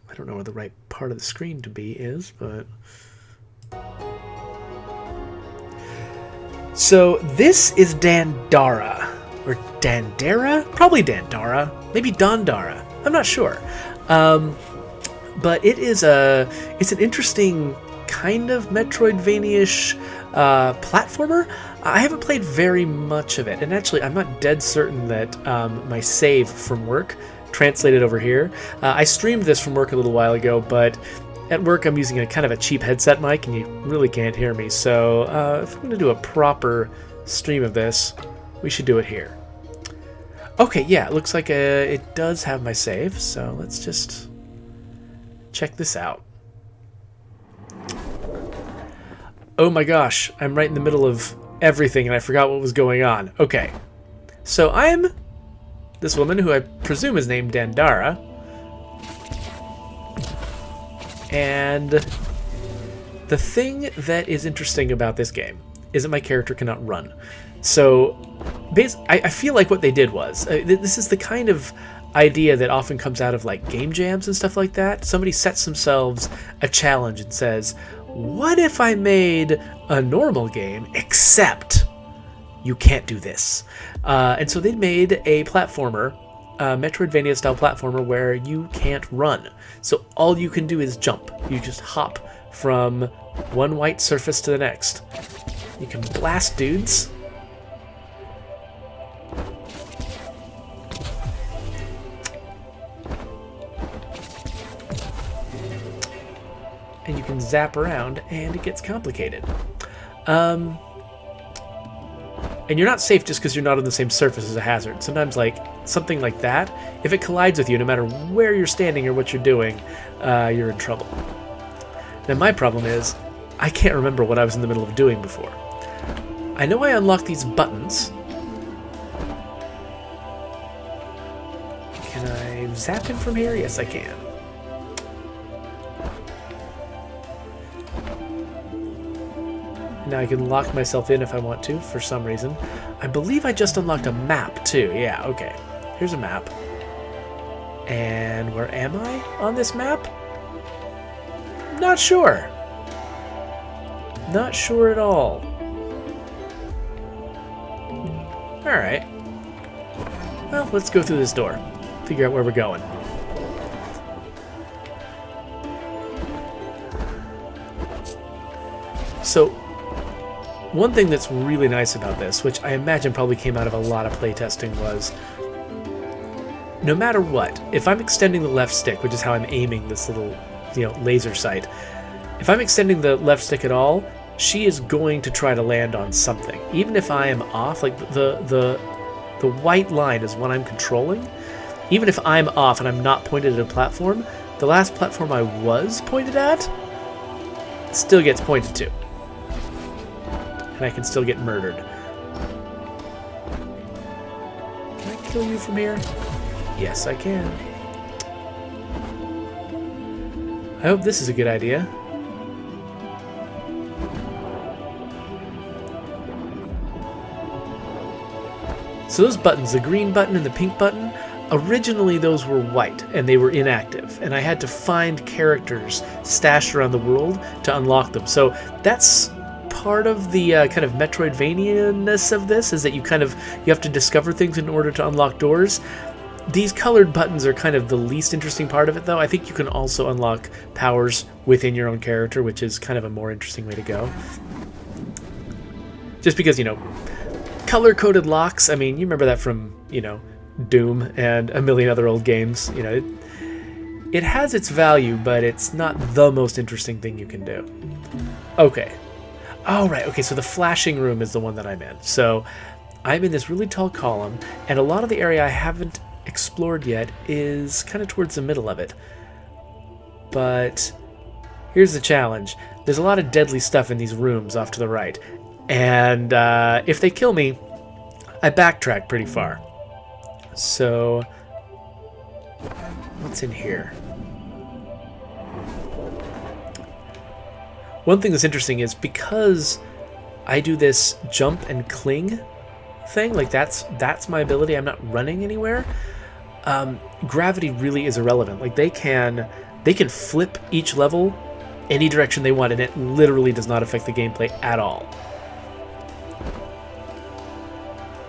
I don't know where the right part of the screen to be is, but... So this is Dandara, or Dandara? Probably Dandara, maybe Dandara. I'm not sure. But it's an interesting kind of Metroidvania-ish platformer. I haven't played very much of it, and actually I'm not dead certain that my save from work translated over here. I streamed this from work a little while ago, but at work I'm using a kind of a cheap headset mic, and you really can't hear me. So if I'm going to do a proper stream of this, we should do it here. Okay, yeah, it looks like it does have my save, so let's just check this out. Oh my gosh, I'm right in the middle of everything and I forgot what was going on. Okay, so I'm this woman who I presume is named Dandara. And the thing that is interesting about this game is that my character cannot run. So I feel like what they did was, this is the kind of idea that often comes out of like game jams and stuff like that. Somebody sets themselves a challenge and says, what if I made a normal game except you can't do this? And so they made a platformer, a Metroidvania style platformer where you can't run. So all you can do is jump. You just hop from one white surface to the next. You can blast dudes. And you can zap around, and it gets complicated. And you're not safe just because you're not on the same surface as a hazard. Sometimes, like, something like that, if it collides with you, no matter where you're standing or what you're doing, you're in trouble. Now, my problem is, I can't remember what I was in the middle of doing before. I know I unlocked these buttons. Can I zap him from here? Yes, I can. Now I can lock myself in if I want to, for some reason. I believe I just unlocked a map, too. Yeah, okay. Here's a map. And where am I on this map? Not sure. Not sure at all. Alright. Well, let's go through this door. Figure out where we're going. So, one thing that's really nice about this, which I imagine probably came out of a lot of playtesting, was no matter what, if I'm extending the left stick, which is how I'm aiming this little, laser sight, if I'm extending the left stick at all, she is going to try to land on something. Even if I am off, like the white line is what I'm controlling. Even if I'm off and I'm not pointed at a platform, the last platform I was pointed at still gets pointed to. And I can still get murdered. Can I kill you from here? Yes, I can. I hope this is a good idea. So those buttons, the green button and the pink button, originally those were white and they were inactive, and I had to find characters stashed around the world to unlock them. So that's part of the kind of Metroidvania-ness of this, is that you have to discover things in order to unlock doors. These colored buttons are kind of the least interesting part of it, though. I think you can also unlock powers within your own character, which is kind of a more interesting way to go. Just because, color-coded locks, I mean, you remember that from, Doom and a million other old games. It has its value, but it's not the most interesting thing you can do. Okay. Oh, right. Okay, so the flashing room is the one that I'm in. So I'm in this really tall column, and a lot of the area I haven't explored yet is kind of towards the middle of it. But here's the challenge. There's a lot of deadly stuff in these rooms off to the right. And if they kill me, I backtrack pretty far. So what's in here? One thing that's interesting is because I do this jump and cling thing, like that's my ability, I'm not running anywhere, gravity really is irrelevant. Like they can they can flip each level any direction they want, and it literally does not affect the gameplay at all.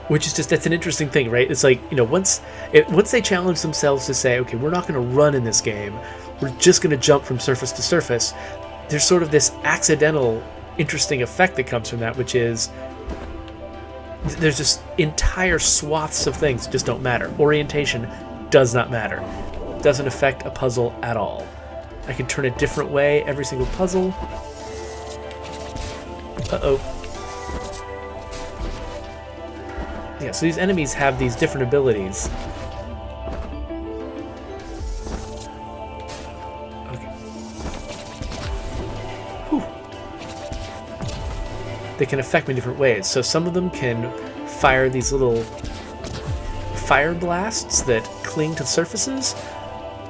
Which is just, that's an interesting thing, right? It's like, you know, once they challenge themselves to say, okay, we're not going to run in this game, we're just going to jump from surface to surface, there's sort of this accidental, interesting effect that comes from that, which is there's just entire swaths of things that just don't matter. Orientation does not matter. Doesn't affect a puzzle at all. I can turn a different way every single puzzle. Uh-oh. Yeah, so these enemies have these different abilities. Okay. Whew. They can affect me in different ways. So some of them can fire these little fire blasts that cling to surfaces.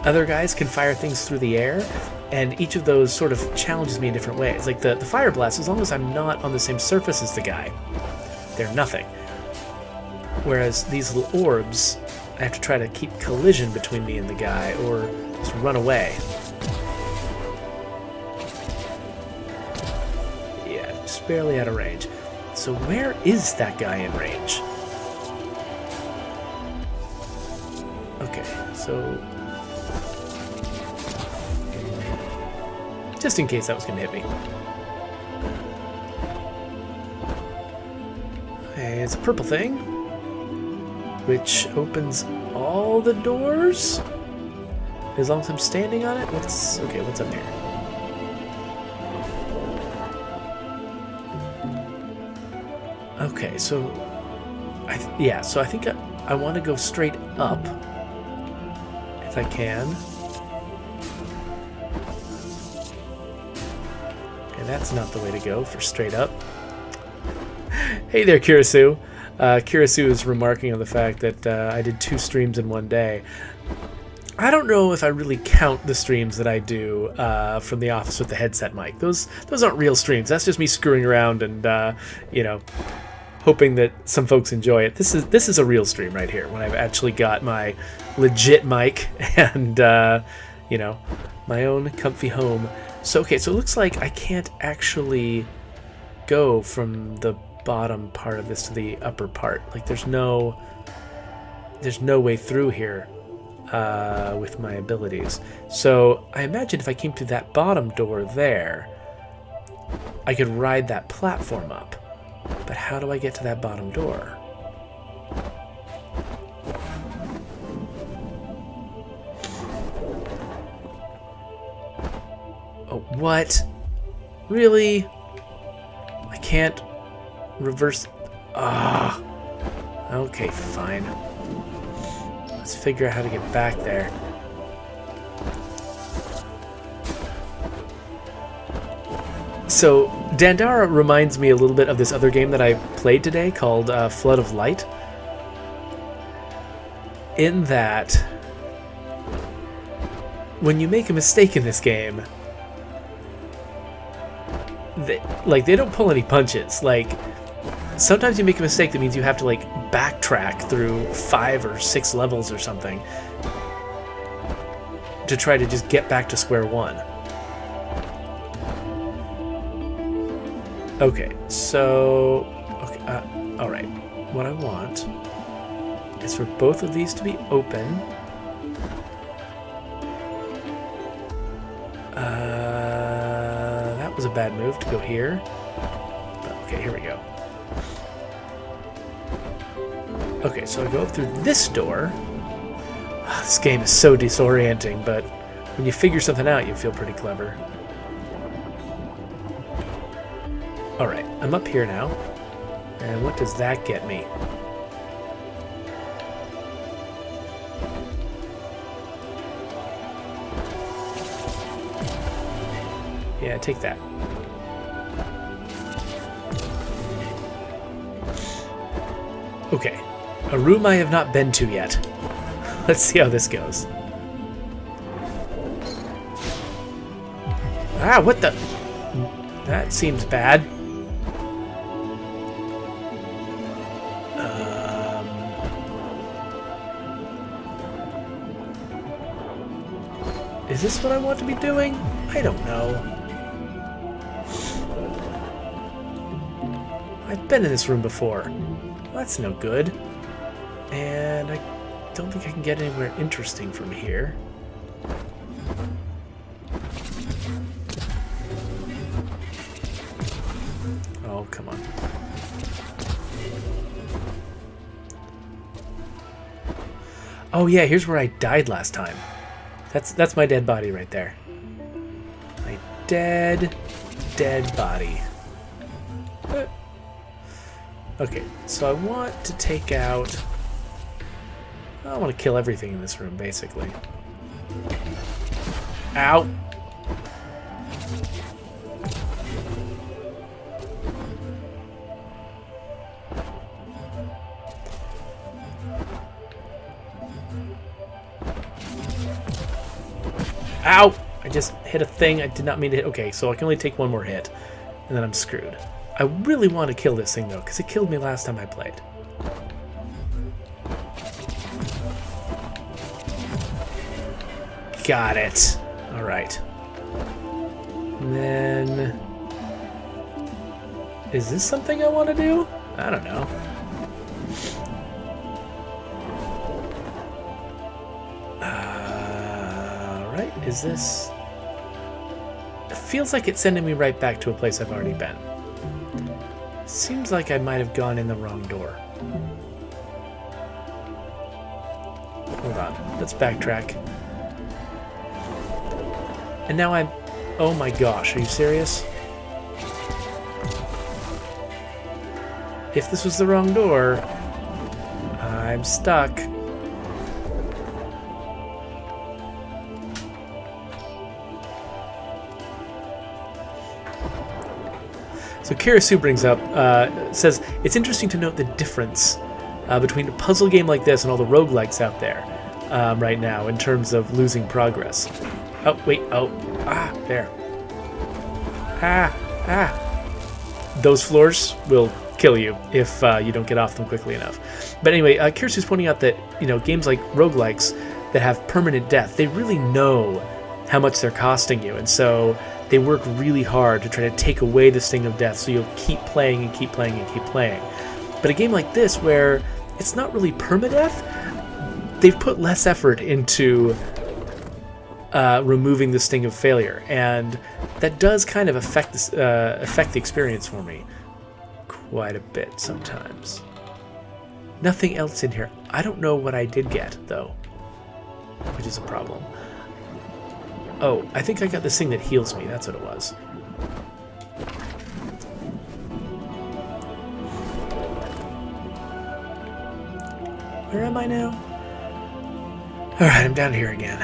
Other guys can fire things through the air, and each of those sort of challenges me in different ways. Like the fire blast, as long as I'm not on the same surface as the guy, they're nothing. Whereas these little orbs, I have to try to keep collision between me and the guy, or just run away. Yeah, just barely out of range. So where is that guy in range? Okay, so just in case that was going to hit me. Okay, it's a purple thing, which opens all the doors as long as I'm standing on it. What's up here? Okay, so I think I want to go straight up if I can. And that's not the way to go for straight up. Hey there, Kirasu. Kirasu is remarking on the fact that I did 2 streams in one day. I don't know if I really count the streams that I do from the office with the headset mic. Those aren't real streams. That's just me screwing around and you know, hoping that some folks enjoy it. This is a real stream right here, when I've actually got my legit mic and you know, my own comfy home. So okay, so it looks like I can't actually go from the bottom part of this to the upper part. Like there's no way through here with my abilities. So I imagine if I came through that bottom door there, I could ride that platform up. But how do I get to that bottom door? Oh, what? Really? I can't reverse. Ah. Okay, fine. Let's figure out how to get back there. So, Dandara reminds me a little bit of this other game that I played today called Flood of Light. In that, when you make a mistake in this game, they don't pull any punches. Like, sometimes you make a mistake that means you have to like backtrack through 5 or 6 levels or something to try to just get back to square one. Okay, so all right. What I want is for both of these to be open. That was a bad move to go here. But, okay, here we go. Okay, so I go up through this door. Oh, this game is so disorienting, but when you figure something out, you feel pretty clever. Alright, I'm up here now. And what does that get me? Yeah, take that. Okay, a room I have not been to yet. Let's see how this goes. Ah, what the? That seems bad. Is this what I want to be doing? I don't know. I've been in this room before. Well, that's no good. And I don't think I can get anywhere interesting from here. Oh, come on. Oh yeah, here's where I died last time. That's my dead body right there. My dead body. Okay, so I want to take out... I want to kill everything in this room, basically. Ow! Ow! I just hit a thing I did not mean to hit. Okay, so I can only take one more hit, and then I'm screwed. I really want to kill this thing, though, because it killed me last time I played. Got it. Alright. And then... Is this something I want to do? I don't know. Right? Is this... It feels like it's sending me right back to a place I've already been. Seems like I might have gone in the wrong door. Hold on. Let's backtrack. And now I'm... Oh my gosh, are you serious? If this was the wrong door, I'm stuck. So Kirasu brings up, says, it's interesting to note the difference between a puzzle game like this and all the roguelikes out there right now in terms of losing progress. Oh, wait, oh, there. Those floors will kill you if you don't get off them quickly enough. But anyway, Kirsu's pointing out that, you know, games like roguelikes that have permanent death, they really know how much they're costing you, and so they work really hard to try to take away the sting of death so you'll keep playing and keep playing and keep playing. But a game like this, where it's not really permadeath, they've put less effort into removing the sting of failure, and that does kind of affect the experience for me quite a bit sometimes. Nothing else in here. I don't know what I did get, though, which is a problem. Oh, I think I got this thing that heals me. That's what it was. Where am I now? Alright, I'm down here again.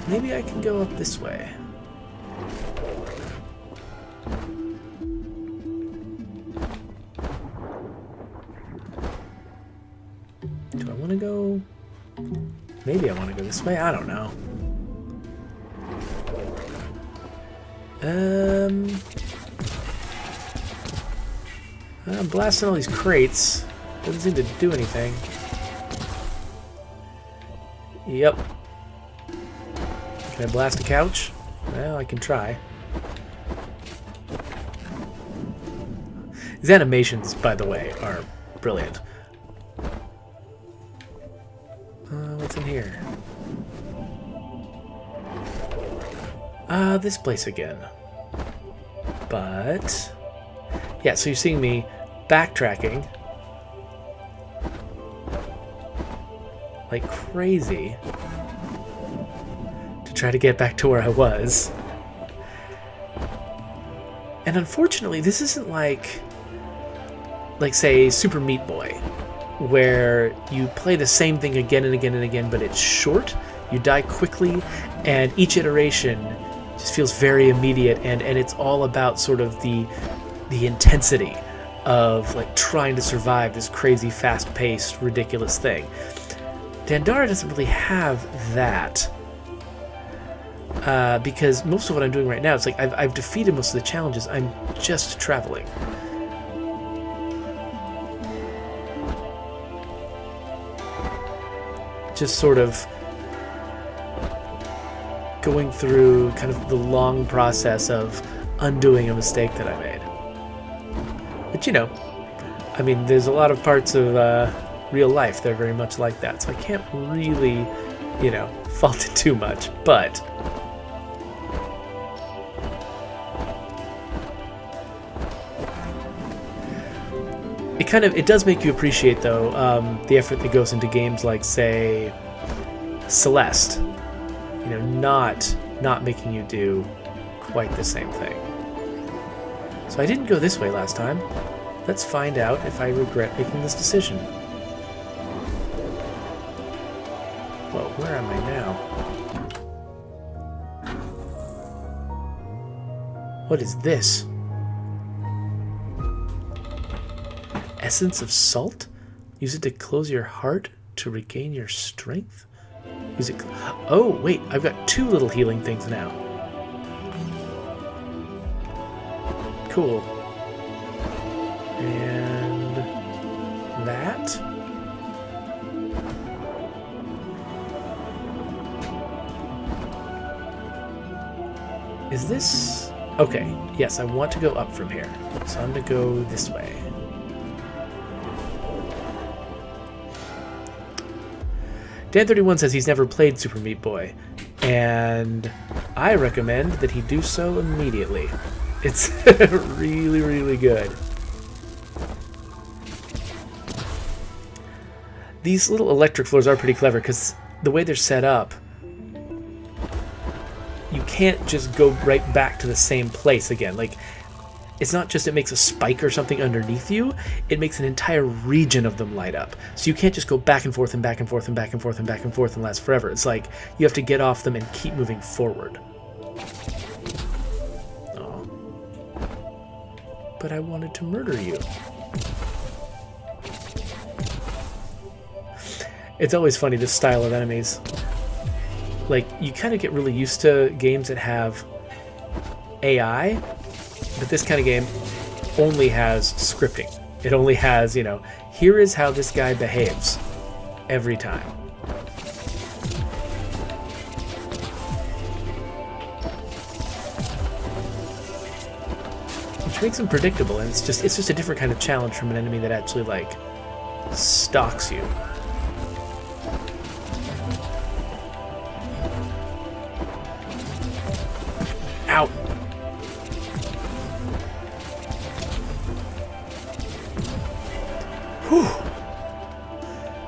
Maybe I can go up this way. Do I want to go... Maybe I want to go this way? I don't know. I'm blasting all these crates. Doesn't seem to do anything. Yep. Can I blast a couch? Well, I can try. These animations, by the way, are brilliant. What's in here? This place again. But... yeah, so you're seeing me backtracking like crazy to try to get back to where I was. And unfortunately, this isn't like say, Super Meat Boy, where you play the same thing again and again and again, but it's short, you die quickly, and each iteration just feels very immediate, and it's all about sort of the intensity of like trying to survive this crazy, fast-paced, ridiculous thing. Dandara doesn't really have that, because most of what I'm doing right now, it's like I've defeated most of the challenges. I'm just traveling. Just sort of going through kind of the long process of undoing a mistake that I made. But, you know, I mean, there's a lot of parts of real life that are very much like that, so I can't really, you know, fault it too much, but... It does make you appreciate, though, the effort that goes into games like, say, Celeste. You know, not making you do quite the same thing. So I didn't go this way last time. Let's find out if I regret making this decision. Whoa, where am I now? What is this? Essence of salt? Use it to close your heart to regain your strength? Use it... Oh, wait, I've got 2 little healing things now. Cool. And... that? Is this... Okay, yes, I want to go up from here. So I'm going to go this way. Dan31 says he's never played Super Meat Boy, and I recommend that he do so immediately. It's really, really good. These little electric floors are pretty clever, because the way they're set up, you can't just go right back to the same place again. Like, it's not just it makes a spike or something underneath you, it makes an entire region of them light up. So you can't just go back and forth and back and forth and back and forth and back and forth and last forever. It's like you have to get off them and keep moving forward. Oh. But I wanted to murder you. It's always funny, this style of enemies. Like, you kind of get really used to games that have AI, but this kind of game only has scripting. It only has, you know, here is how this guy behaves every time. Which makes him predictable, and it's just a different kind of challenge from an enemy that actually, like, stalks you. Ow! Whew.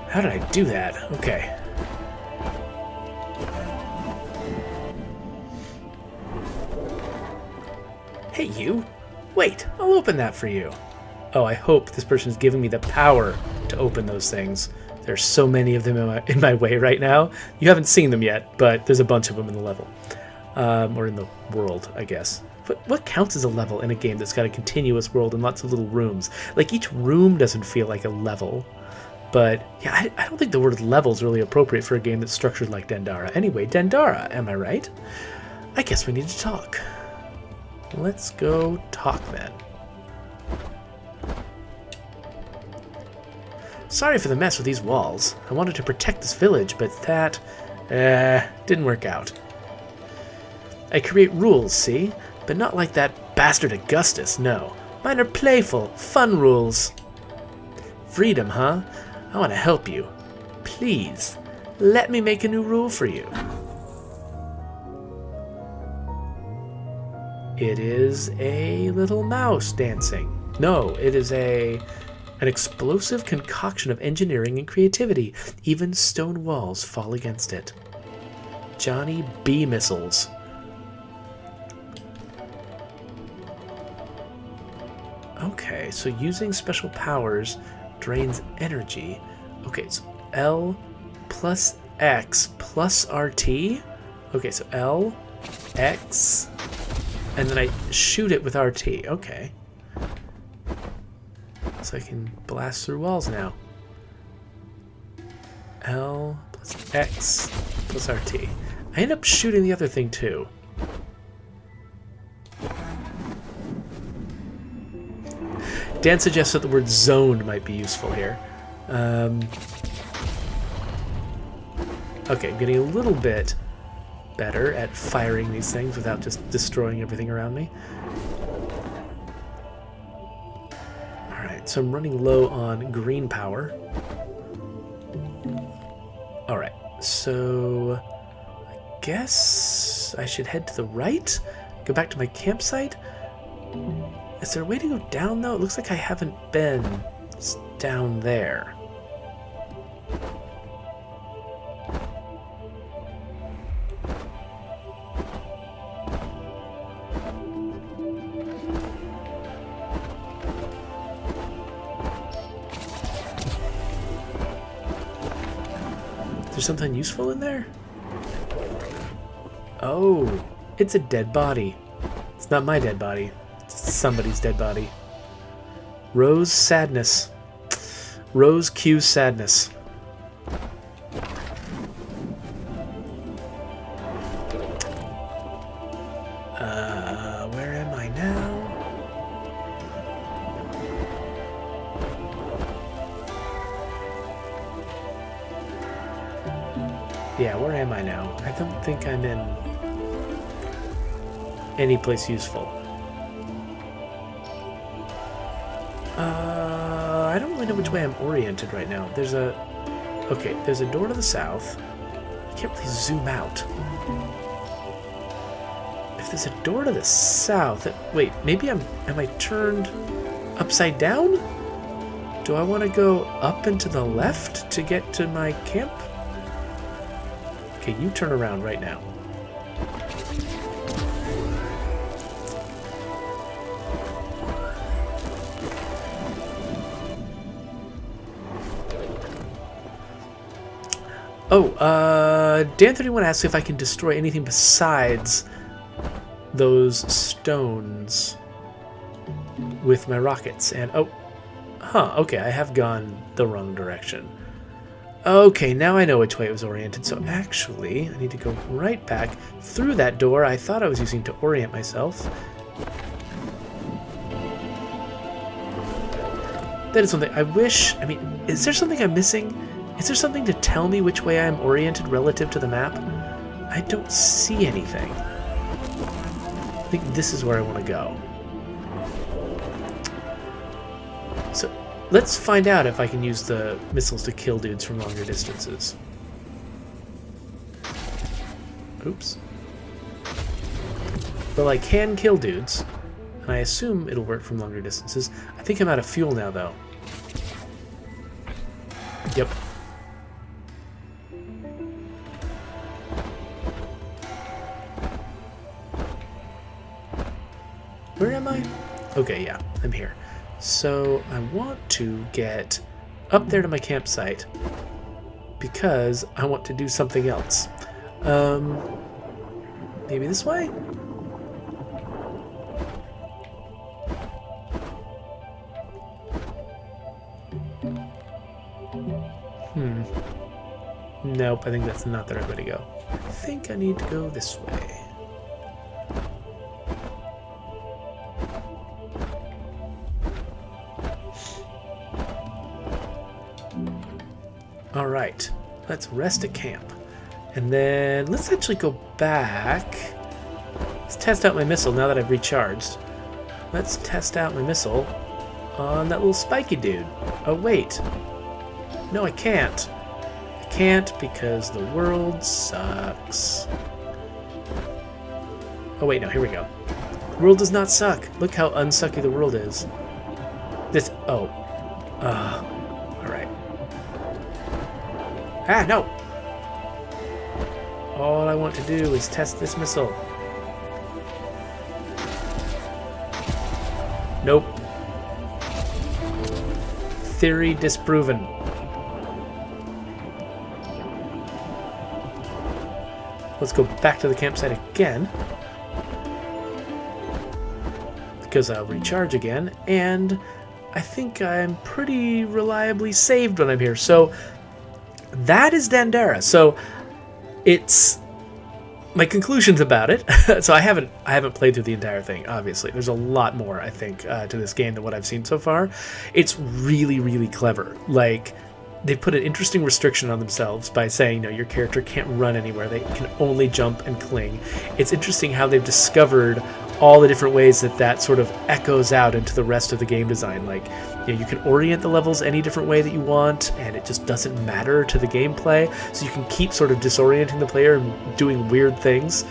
How did I do that? Okay. Hey, you! Wait, I'll open that for you. Oh, I hope this person's giving me the power to open those things. There's so many of them in my way right now. You haven't seen them yet, but there's a bunch of them in the level. Or in the world, I guess. But what counts as a level in a game that's got a continuous world and lots of little rooms? Like, each room doesn't feel like a level. But, yeah, I don't think the word level is really appropriate for a game that's structured like Dandara. Anyway, Dandara, am I right? I guess we need to talk. Let's go talk, then. Sorry for the mess with these walls. I wanted to protect this village, but that... didn't work out. I create rules, see? But not like that bastard Augustus, no. Mine are playful, fun rules. Freedom, huh? I want to help you. Please, let me make a new rule for you. It is a little mouse dancing. No, it is an explosive concoction of engineering and creativity. Even stone walls fall against it. Johnny B. missiles. Okay, so using special powers drains energy. Okay, so L plus X plus RT. Okay, so L, X, and then I shoot it with RT. Okay. So I can blast through walls now. L plus X plus RT. I end up shooting the other thing too. Dan suggests that the word zoned might be useful here. Okay, I'm getting a little bit better at firing these things without just destroying everything around me. Alright, so I'm running low on green power. Alright, so I guess I should head to the right, go back to my campsite. Is there a way to go down, though? It looks like I haven't been down there. Is there something useful in there? Oh, it's a dead body. It's not my dead body. It's somebody's dead body. Rose Sadness. Rose Q Sadness. Where am I now? Yeah, where am I now? I don't think I'm in any place useful. I don't really know which way I'm oriented right now. There's a door to the south. I can't really zoom out. If there's a door to the south, wait, maybe am I turned upside down? Do I want to go up and to the left to get to my camp? Okay, you turn around right now. Oh, Dan31 asks if I can destroy anything besides those stones with my rockets. And, okay, I have gone the wrong direction. Okay, now I know which way it was oriented. So actually, I need to go right back through that door I thought I was using to orient myself. That is something I wish... I mean, is there something I'm missing? Is there something to tell me which way I am oriented relative to the map? I don't see anything. I think this is where I want to go. So let's find out if I can use the missiles to kill dudes from longer distances. Oops. Well, I can kill dudes, and I assume it'll work from longer distances. I think I'm out of fuel now, though. Yep. Where am I? Okay, yeah, I'm here. So I want to get up there to my campsite because I want to do something else. Maybe this way? Nope, I think that's not the right way to go. I think I need to go this way. Alright, let's rest at camp. And then let's actually go back. Let's test out my missile now that I've recharged. Let's test out my missile on that little spiky dude. Oh, wait. No, I can't. I can't because the world sucks. Oh, wait, no, here we go. The world does not suck. Look how unsucky the world is. This, alright. Ah, no! All I want to do is test this missile. Nope. Theory disproven. Let's go back to the campsite again. Because I'll recharge again, and I think I'm pretty reliably saved when I'm here. So that is Dandara. So it's my conclusions about it. So I haven't played through the entire thing. Obviously, there's a lot more I think to this game than what I've seen so far. It's really, really clever. Like They put an interesting restriction on themselves by saying, no, your character can't run anywhere. They can only jump and cling. It's interesting how they've discovered all the different ways that sort of echoes out into the rest of the game design. Like, you can orient the levels any different way that you want, and it just doesn't matter to the gameplay. So you can keep sort of disorienting the player and doing weird things,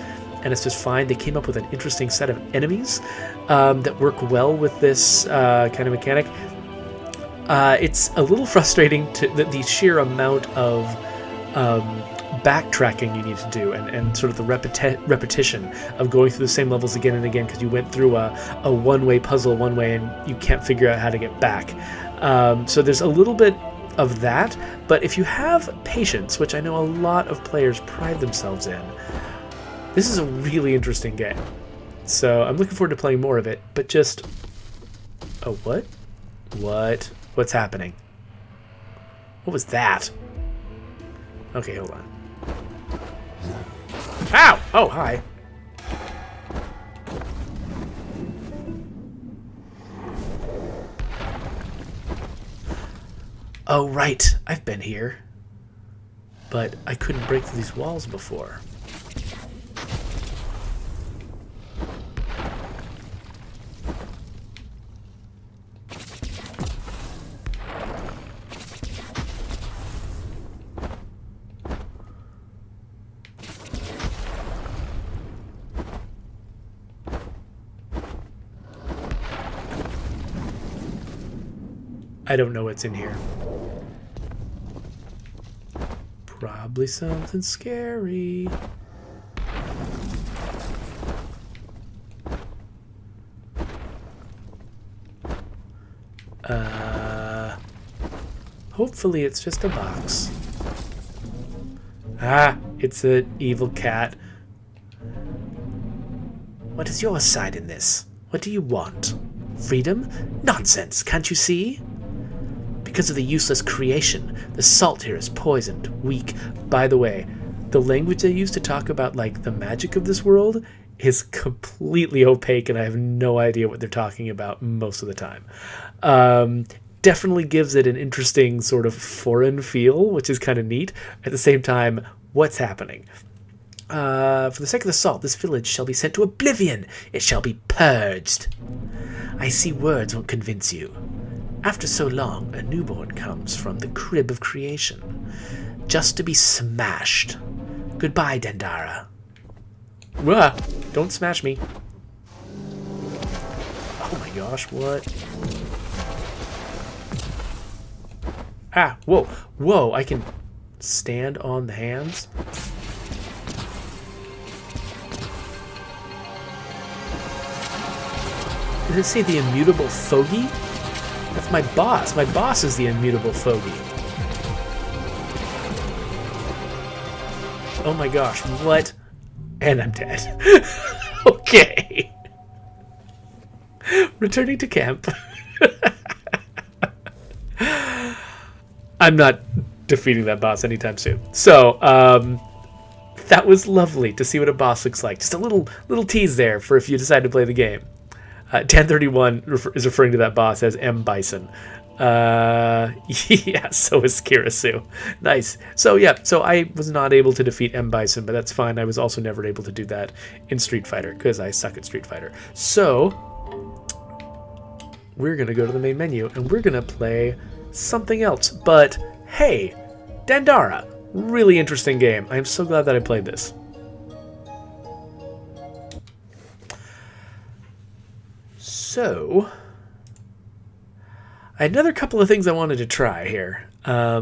and it's just fine. They came up with an interesting set of enemies that work well with this kind of mechanic. It's a little frustrating to the sheer amount of backtracking you need to do, and sort of the repetition of going through the same levels again and again because you went through a one-way puzzle one way and you can't figure out how to get back. So there's a little bit of that, but if you have patience, which I know a lot of players pride themselves in, this is a really interesting game. So I'm looking forward to playing more of it, but just... Oh, what? What? What's happening? What was that? Okay, hold on. Ow! Oh, hi. Oh, right. I've been here. But I couldn't break through these walls before. I don't know what's in here. Probably something scary. Hopefully it's just a box. Ah, it's an evil cat. What is your side in this? What do you want? Freedom? Nonsense, can't you see? Because of the useless creation, the salt here is poisoned, weak. By the way, the language they use to talk about, like, the magic of this world is completely opaque, and I have no idea what they're talking about most of the time. Definitely gives it an interesting sort of foreign feel, which is kind of neat. At the same time, what's happening? For the sake of the salt, this village shall be sent to oblivion. It shall be purged. I see words won't convince you. After so long, a newborn comes from the crib of creation, just to be smashed. Goodbye, Dandara. Wah! Don't smash me. Oh my gosh, what? Ah, whoa, whoa, I can stand on the hands? Does it say the immutable fogey? That's my boss. My boss is the immutable fogey. Oh my gosh, what? And I'm dead. Okay. Returning to camp. I'm not defeating that boss anytime soon. So, that was lovely to see what a boss looks like. Just a little tease there for if you decide to play the game. 1031 is referring to that boss as M. Bison. Yeah, so is Kirasu. Nice. So, yeah, so I was not able to defeat M. Bison, but that's fine. I was also never able to do that in Street Fighter, because I suck at Street Fighter. So, we're going to go to the main menu, and we're going to play something else. But, hey, Dandara. Really interesting game. I'm so glad that I played this. So, I had another couple of things I wanted to try here.